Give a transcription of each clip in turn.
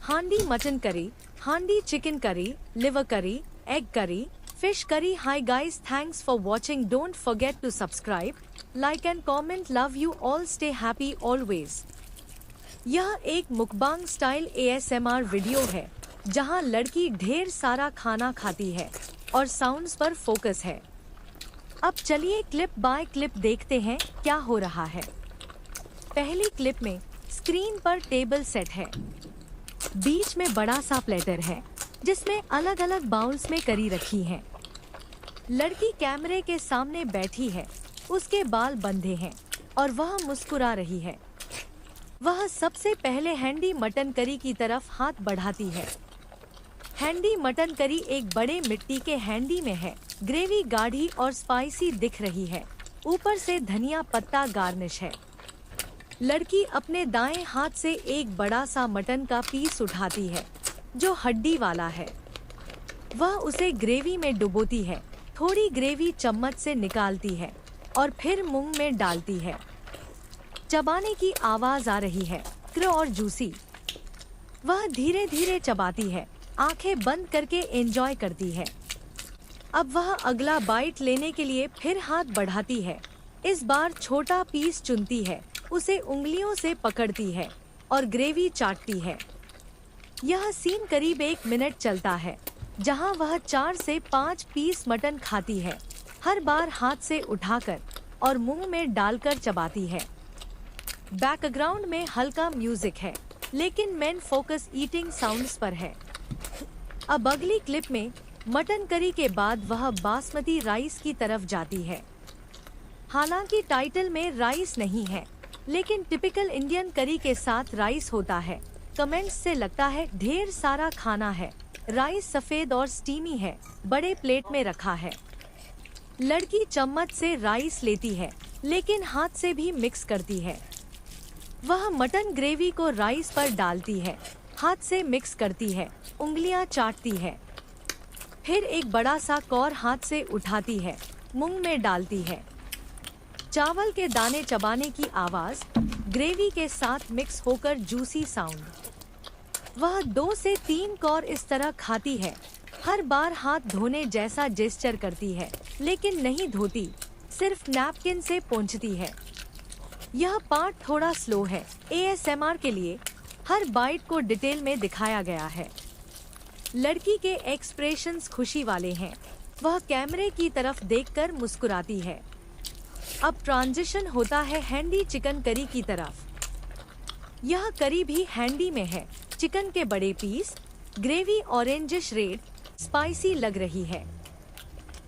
हांडी mutton curry, हांडी chicken curry, liver curry, egg curry, fish curry. Hi guys, thanks for watching. Don't forget to subscribe, like and comment. Love you all. Stay happy always. यह एक मुकबांग style ASMR video है जहां लड़की ढेर सारा खाना खाती है और साउंड्स पर फोकस है। अब चलिए क्लिप बाय क्लिप देखते हैं क्या हो रहा है। पहली क्लिप में स्क्रीन पर टेबल सेट है। बीच में बड़ा सा प्लेटर है जिसमें अलग अलग बाउल्स में करी रखी है। लड़की कैमरे के सामने बैठी है, उसके बाल बंधे हैं और वह मुस्कुरा रही है। वह सबसे पहले हैंडी मटन करी की तरफ हाथ बढ़ाती है। हैंडी मटन करी एक बड़े मिट्टी के हैंडी में है। ग्रेवी गाढ़ी और स्पाइसी दिख रही है। ऊपर से धनिया पत्ता गार्निश है। लड़की अपने दाएं हाथ से एक बड़ा सा मटन का पीस उठाती है जो हड्डी वाला है। वह उसे ग्रेवी में डुबोती है। थोड़ी ग्रेवी चम्मच से निकालती है और फिर मुंह में डालती है। चबाने की आवाज आ रही है, क्र और जूसी। वह धीरे धीरे चबाती है, आंखें बंद करके एंजॉय करती है। अब वह अगला बाइट लेने के लिए फिर हाथ बढ़ाती है। इस बार छोटा पीस चुनती है, उसे उंगलियों से पकड़ती है और ग्रेवी चाटती है। यह सीन करीब 1 मिनट चलता है जहां वह 4 से 5 पीस मटन खाती है, हर बार हाथ से उठाकर और मुंह में डालकर चबाती है। बैकग्राउंड में हल्का म्यूजिक है लेकिन मेन फोकस ईटिंग साउंड्स पर है। अब अगली क्लिप में मटन करी के बाद वह बासमती राइस की तरफ जाती है। हालांकि टाइटल में राइस नहीं है लेकिन टिपिकल इंडियन करी के साथ राइस होता है। कमेंट्स से लगता है ढेर सारा खाना है। राइस सफेद और स्टीमी है, बड़े प्लेट में रखा है। लड़की चम्मच से राइस लेती है लेकिन हाथ से भी मिक्स करती है। वह मटन ग्रेवी को राइस पर डालती है, हाथ से मिक्स करती है, उंगलियां चाटती है। फिर एक बड़ा सा कौर हाथ से उठाती है, मुंह में डालती है। चावल के दाने चबाने की आवाज, ग्रेवी के साथ मिक्स होकर जूसी साउंड। वह 2 से 3 कौर इस तरह खाती है, हर बार हाथ धोने जैसा जेस्चर करती है लेकिन नहीं धोती, सिर्फ नैपकिन से पोंछती है। यह पार्ट थोड़ा स्लो है। ASMR के लिए हर बाइट को डिटेल में दिखाया गया है। लड़की के एक्सप्रेशंस खुशी वाले हैं। वह कैमरे की तरफ देखकर मुस्कुराती है। अब ट्रांजिशन होता है हैंडी चिकन करी की तरफ। यह करी भी हैंडी में है। चिकन के बड़े piece, gravy orangish red, spicy लग रही है।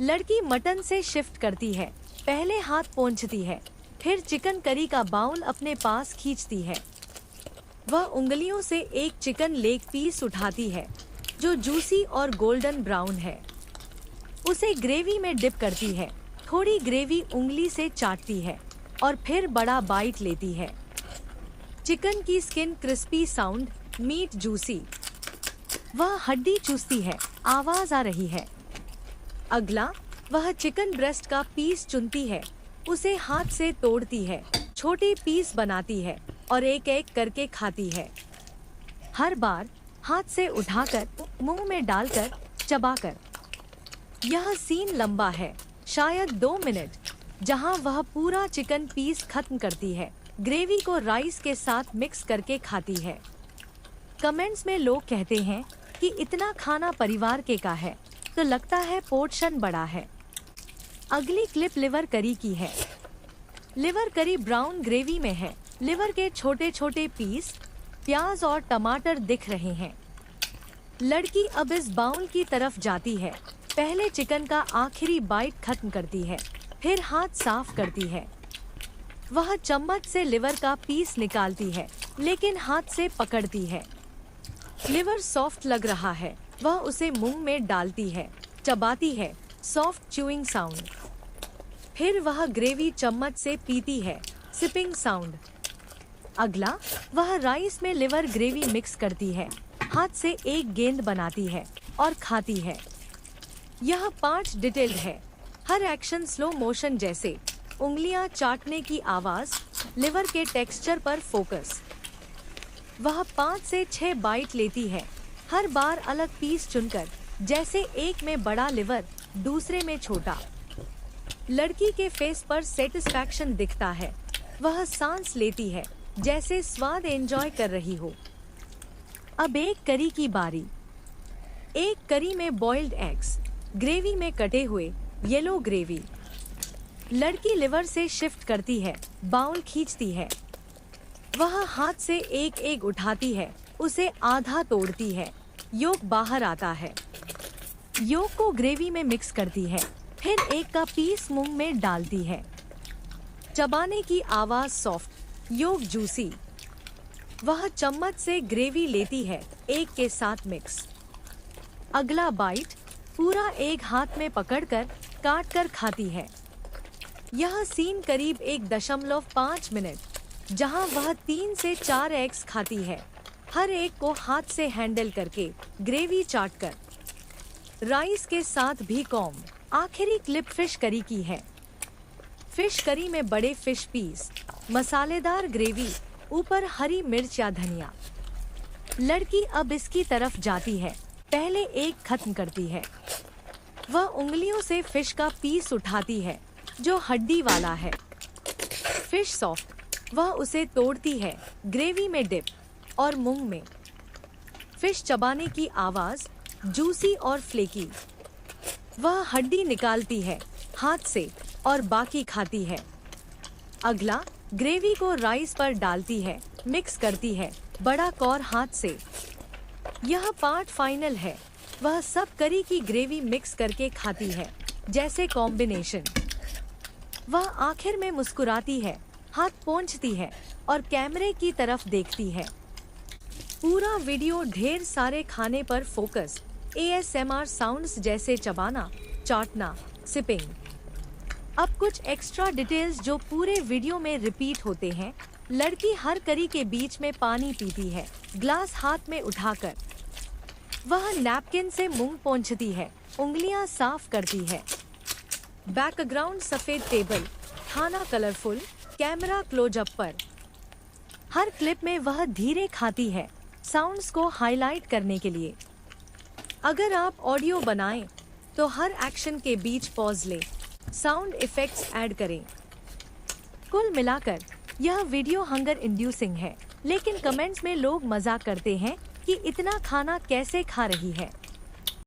लड़की मटन से शिफ्ट करती है, पहले हाथ पोंछती है, फिर चिकन करी का बाउल अपने पास खींचती है। वह उंगलियों से एक चिकन लेग पीस उठाती है जो जूसी और गोल्डन ब्राउन है। उसे ग्रेवी में डिप करती है, थोड़ी ग्रेवी उंगली से चाटती है और फिर बड़ा बाइट लेती है। चिकन की skin crispy sound, meat juicy. वह हड्डी चूसती है, आवाज आ रही है। अगला वह चिकन ब्रेस्ट का पीस चुनती है, उसे हाथ से तोड़ती है, छोटे पीस बनाती है और एक एक करके खाती है, हर बार हाथ से उठाकर, मुंह में डालकर, चबाकर। यह सीन लंबा है, शायद 2 मिनट, जहां वह पूरा चिकन पीस खत्म करती है, ग्रेवी को राइस के साथ मिक्स करके खाती है। कमेंट्स में लोग कहते हैं कि इतना खाना परिवार के का है तो लगता है पोर्शन बड़ा है। अगली क्लिप लिवर करी की है। लिवर करी ब्राउन ग्रेवी में है। लिवर के छोटे छोटे पीस, प्याज और टमाटर दिख रहे हैं। लड़की अब इस बाउल की तरफ जाती है, पहले चिकन का आखिरी बाइट खत्म करती है, फिर हाथ साफ करती है। वह चम्मच से लिवर का पीस निकालती है लेकिन हाथ से पकड़ती है। लिवर सॉफ्ट लग रहा है, वह उसे मुंह में डालती है, चबाती है, सॉफ्ट च्यूइंग साउंड। फिर वह ग्रेवी चम्मच से पीती है, सिपिंग साउंड। अगला वह राइस में लिवर ग्रेवी मिक्स करती है, हाथ से एक गेंद बनाती है और खाती है। यह पार्ट डिटेल्ड है, हर एक्शन स्लो मोशन जैसे उंगलियां चाटने की आवाज, लिवर के टेक्सचर पर फोकस। वह 5 से 6 बाइट लेती है, हर बार अलग पीस चुनकर, जैसे एक में बड़ा लिवर, दूसरे में छोटा। लड़की के फेस पर सेटिस्फैक्शन दिखता है। वह सांस लेती है, जैसे स्वाद एंजॉय कर रही हो। अब एक करी की बारी। एक करी में बॉइल्ड एग्स, ग्रेवी में कटे हुए येलो ग्रेवी। लड़की लिवर से शिफ्ट करती है, बाउल खींचती है। वह हाथ से एक एग उठाती है, उसे आधा तोड़ती है, योक बाहर आता है। योक को ग्रेवी में मिक्स करती है, फिर एक का पीस मुंह में डालती है। चबाने की आवाज सॉफ्ट, योक जूसी। वह चम्मच से ग्रेवी लेती है, एग के साथ मिक्स। अगला बाइट, पूरा एग हाथ में पकड़कर काट कर खाती है। यह सीन करीब 1.5 मिनट, जहां वह 3 से 4 एग्स खाती है, हर एक को हाथ से हैंडल करके, ग्रेवी चाट कर। राइस के साथ भी कॉम। आखिरी क्लिप फिश करी की है। फिश करी में बड़े फिश पीस, मसालेदार ग्रेवी, ऊपर हरी मिर्च या धनिया। लड़की अब इसकी तरफ जाती है, पहले एक खत्म करती है। वह उंगलियों से फिश का पीस उठाती है, जो हड्डी वाला है। फिश सॉफ्ट, वह उसे तोड़ती है, ग्रेवी में डिप और मुंह में। फिश चबाने की आवाज, जूसी और फ्लेकी। वह हड्डी निकालती है हाथ से और बाकी खाती है। अगला, ग्रेवी को राइस पर डालती है, मिक्स करती है, बड़ा कौर हाथ से। यह पार्ट फाइनल है। वह सब करी की ग्रेवी मिक्स करके खाती है, जैसे कॉम्बिनेशन। वह आखिर में मुस्कुराती है, हाथ पोंछती है और कैमरे की तरफ देखती है। पूरा वीडियो ढेर सारे खाने पर फोकस, ASMR साउंड्स जैसे चबाना, चाटना, सिपिंग। अब कुछ एक्स्ट्रा डिटेल्स जो पूरे वीडियो में रिपीट होते हैं। लड़की हर करी के बीच में पानी पीती है, ग्लास हाथ में उठाकर। वह नैपकिन से मुंह पोंछती है, उंगलियां साफ करती है। बैकग्राउंड सफेद टेबल, खाना कलरफुल, कैमरा क्लोजअप पर। हर क्लिप में वह धीरे खाती है, साउंड्स को हाईलाइट करने के लिए। अगर आप ऑडियो बनाएं, तो हर एक्शन के बीच पॉज ले, साउंड इफेक्ट्स ऐड करें। कुल मिलाकर यह वीडियो हंगर इंड्यूसिंग है, लेकिन कमेंट्स में लोग मजाक करते हैं कि इतना खाना कैसे खा रही है।